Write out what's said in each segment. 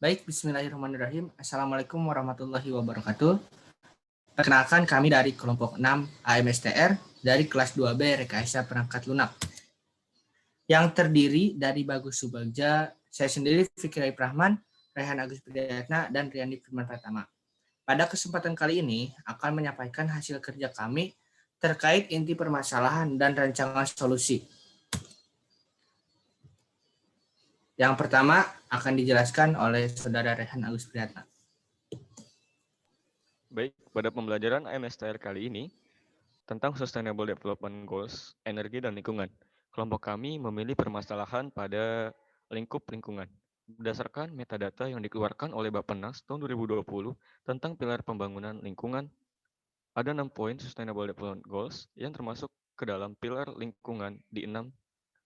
Baik, bismillahirrahmanirrahim. Assalamualaikum warahmatullahi wabarakatuh. Perkenalkan kami dari kelompok 6 AMSTR dari kelas 2B Rekayasa Perangkat Lunak. Yang terdiri dari Bagus Subagja, saya sendiri Fikri Rahman, Rehan Agus Priyatna, dan Riyandi Firman Pratama. Pada kesempatan kali ini akan menyampaikan hasil kerja kami terkait inti permasalahan dan rancangan solusi. Yang pertama akan dijelaskan oleh Saudara Rehan Agus Priyatna. Baik, pada pembelajaran AMSTR kali ini tentang Sustainable Development Goals, energi dan lingkungan, kelompok kami memilih permasalahan pada lingkup lingkungan. Berdasarkan metadata yang dikeluarkan oleh Bappenas tahun 2020 tentang pilar pembangunan lingkungan, ada 6 poin Sustainable Development Goals yang termasuk ke dalam pilar lingkungan di 6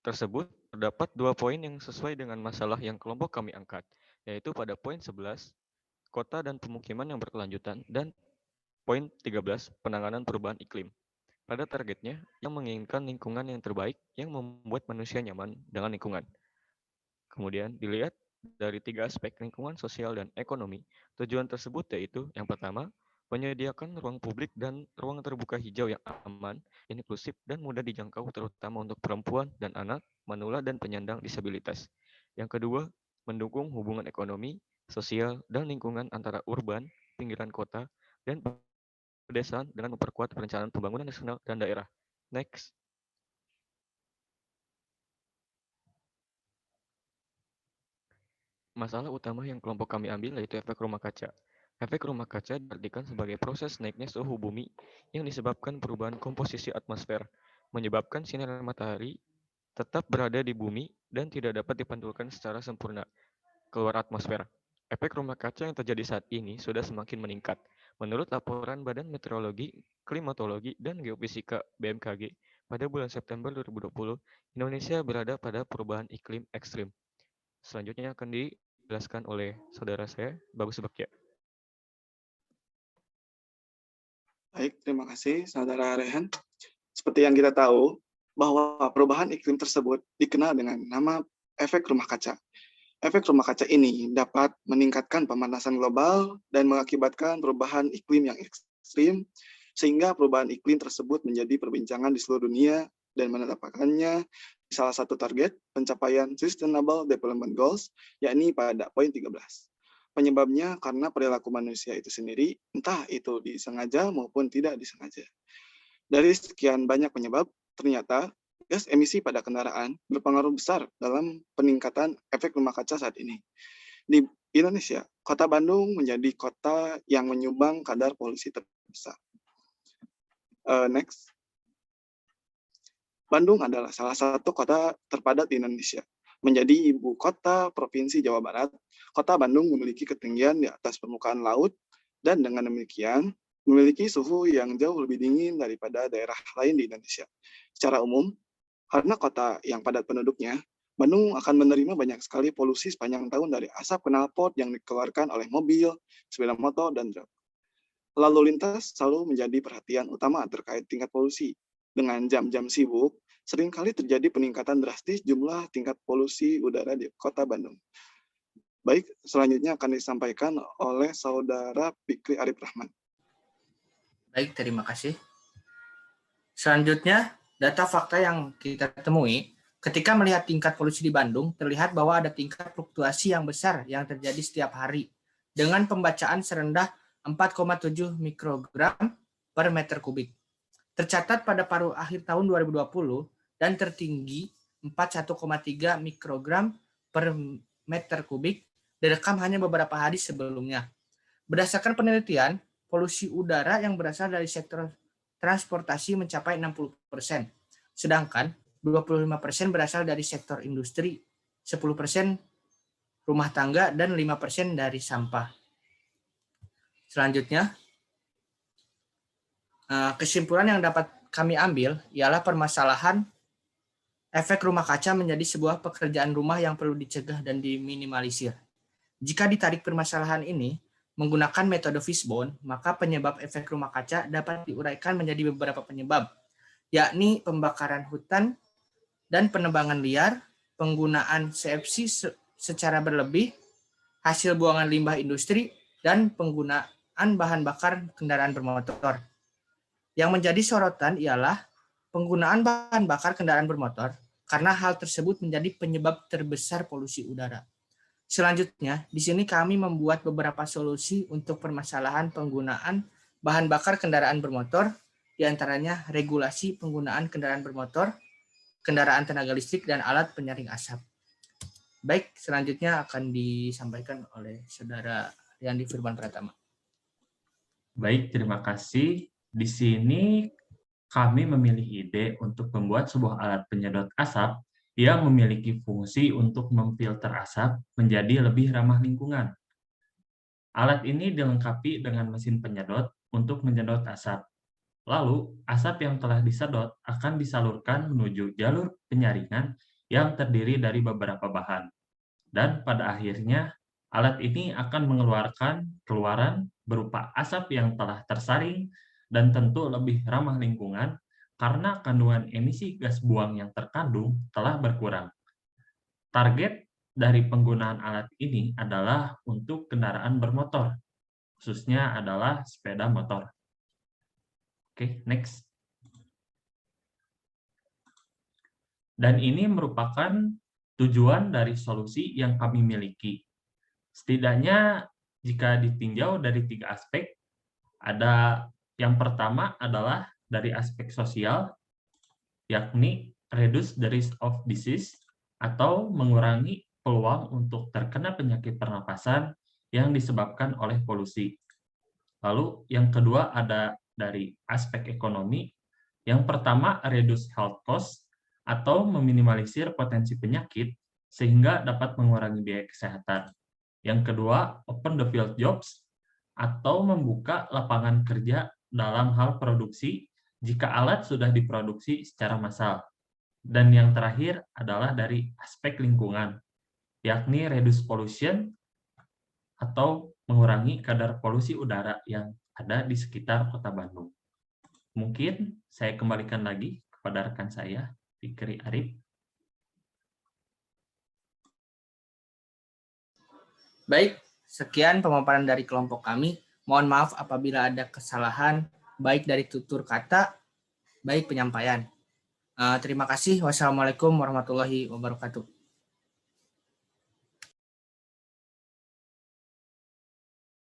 tersebut terdapat 2 poin yang sesuai dengan masalah yang kelompok kami angkat, yaitu pada poin 11, kota dan pemukiman yang berkelanjutan, dan poin 13, penanganan perubahan iklim. Pada targetnya, yang menginginkan lingkungan yang terbaik yang membuat manusia nyaman dengan lingkungan. Kemudian dilihat dari 3 aspek lingkungan, sosial, dan ekonomi, tujuan tersebut yaitu yang pertama, menyediakan ruang publik dan ruang terbuka hijau yang aman, inklusif, dan mudah dijangkau terutama untuk perempuan dan anak, manula, dan penyandang disabilitas. Yang kedua, mendukung hubungan ekonomi, sosial, dan lingkungan antara urban, pinggiran kota, dan pedesaan dengan memperkuat perencanaan pembangunan nasional dan daerah. Next. Masalah utama yang kelompok kami ambil yaitu efek rumah kaca. Efek rumah kaca diartikan sebagai proses naiknya suhu bumi yang disebabkan perubahan komposisi atmosfer, menyebabkan sinar matahari tetap berada di bumi dan tidak dapat dipantulkan secara sempurna keluar atmosfer. Efek rumah kaca yang terjadi saat ini sudah semakin meningkat. Menurut laporan Badan Meteorologi, Klimatologi, dan Geofisika BMKG, pada bulan September 2020, Indonesia berada pada perubahan iklim ekstrim. Selanjutnya akan dijelaskan oleh saudara saya, Bagus Subagja. Baik, terima kasih Saudara Rehan. Seperti yang kita tahu, bahwa perubahan iklim tersebut dikenal dengan nama efek rumah kaca. Efek rumah kaca ini dapat meningkatkan pemanasan global dan mengakibatkan perubahan iklim yang ekstrim, sehingga perubahan iklim tersebut menjadi perbincangan di seluruh dunia dan menetapkannya salah satu target pencapaian Sustainable Development Goals, yakni pada poin 13. Penyebabnya karena perilaku manusia itu sendiri, entah itu disengaja maupun tidak disengaja. Dari sekian banyak penyebab, ternyata gas emisi pada kendaraan berpengaruh besar dalam peningkatan efek rumah kaca saat ini. Di Indonesia, kota Bandung menjadi kota yang menyumbang kadar polusi terbesar. Next. Bandung adalah salah satu kota terpadat di Indonesia. Menjadi ibu kota Provinsi Jawa Barat, kota Bandung memiliki ketinggian di atas permukaan laut dan dengan demikian memiliki suhu yang jauh lebih dingin daripada daerah lain di Indonesia. Secara umum, karena kota yang padat penduduknya, Bandung akan menerima banyak sekali polusi sepanjang tahun dari asap knalpot yang dikeluarkan oleh mobil, sepeda motor, dan truk. Lalu lintas selalu menjadi perhatian utama terkait tingkat polusi. Dengan jam-jam sibuk, seringkali terjadi peningkatan drastis jumlah tingkat polusi udara di kota Bandung. Baik, selanjutnya akan disampaikan oleh Saudara Fikri Arif Rahman. Baik, terima kasih. Selanjutnya, data fakta yang kita temui, ketika melihat tingkat polusi di Bandung, terlihat bahwa ada tingkat fluktuasi yang besar yang terjadi setiap hari, dengan pembacaan serendah 4,7 mikrogram per meter kubik. Tercatat pada paruh akhir tahun 2020 dan tertinggi 41,3 mikrogram per meter kubik direkam hanya beberapa hari sebelumnya. Berdasarkan penelitian, polusi udara yang berasal dari sektor transportasi mencapai 60%, sedangkan 25% berasal dari sektor industri, 10% rumah tangga, dan 5% dari sampah. Selanjutnya, kesimpulan yang dapat kami ambil ialah permasalahan efek rumah kaca menjadi sebuah pekerjaan rumah yang perlu dicegah dan diminimalisir. Jika ditarik permasalahan ini menggunakan metode Fishbone, maka penyebab efek rumah kaca dapat diuraikan menjadi beberapa penyebab, yakni pembakaran hutan dan penebangan liar, penggunaan CFC secara berlebih, hasil buangan limbah industri, dan penggunaan bahan bakar kendaraan bermotor. Yang menjadi sorotan ialah penggunaan bahan bakar kendaraan bermotor karena hal tersebut menjadi penyebab terbesar polusi udara. Selanjutnya, di sini kami membuat beberapa solusi untuk permasalahan penggunaan bahan bakar kendaraan bermotor, di antaranya regulasi penggunaan kendaraan bermotor, kendaraan tenaga listrik, dan alat penyaring asap. Baik, selanjutnya akan disampaikan oleh Saudara Riyandi Firman Pratama. Baik, terima kasih. Di sini kami memilih ide untuk membuat sebuah alat penyedot asap yang memiliki fungsi untuk memfilter asap menjadi lebih ramah lingkungan. Alat ini dilengkapi dengan mesin penyedot untuk menyedot asap. Lalu, asap yang telah disedot akan disalurkan menuju jalur penyaringan yang terdiri dari beberapa bahan. Dan pada akhirnya, alat ini akan mengeluarkan keluaran berupa asap yang telah tersaring dan tentu lebih ramah lingkungan karena kandungan emisi gas buang yang terkandung telah berkurang. Target dari penggunaan alat ini adalah untuk kendaraan bermotor, khususnya adalah sepeda motor. Oke, next. Dan ini merupakan tujuan dari solusi yang kami miliki. Setidaknya jika ditinjau dari 3 aspek, ada yang pertama adalah dari aspek sosial, yakni reduce the risk of disease, atau mengurangi peluang untuk terkena penyakit pernapasan yang disebabkan oleh polusi. Lalu yang kedua ada dari aspek ekonomi. Yang pertama, reduce health cost, atau meminimalisir potensi penyakit sehingga dapat mengurangi biaya kesehatan. Yang kedua, open the field jobs, atau membuka lapangan kerja dalam hal produksi jika alat sudah diproduksi secara massal. Dan yang terakhir adalah dari aspek lingkungan, yakni reduce pollution, atau mengurangi kadar polusi udara yang ada di sekitar Kota Bandung. Mungkin saya kembalikan lagi kepada rekan saya, Fikri Arif. Baik, sekian pemaparan dari kelompok kami. Mohon maaf apabila ada kesalahan, baik dari tutur kata, baik penyampaian. Terima kasih. Wassalamualaikum warahmatullahi wabarakatuh.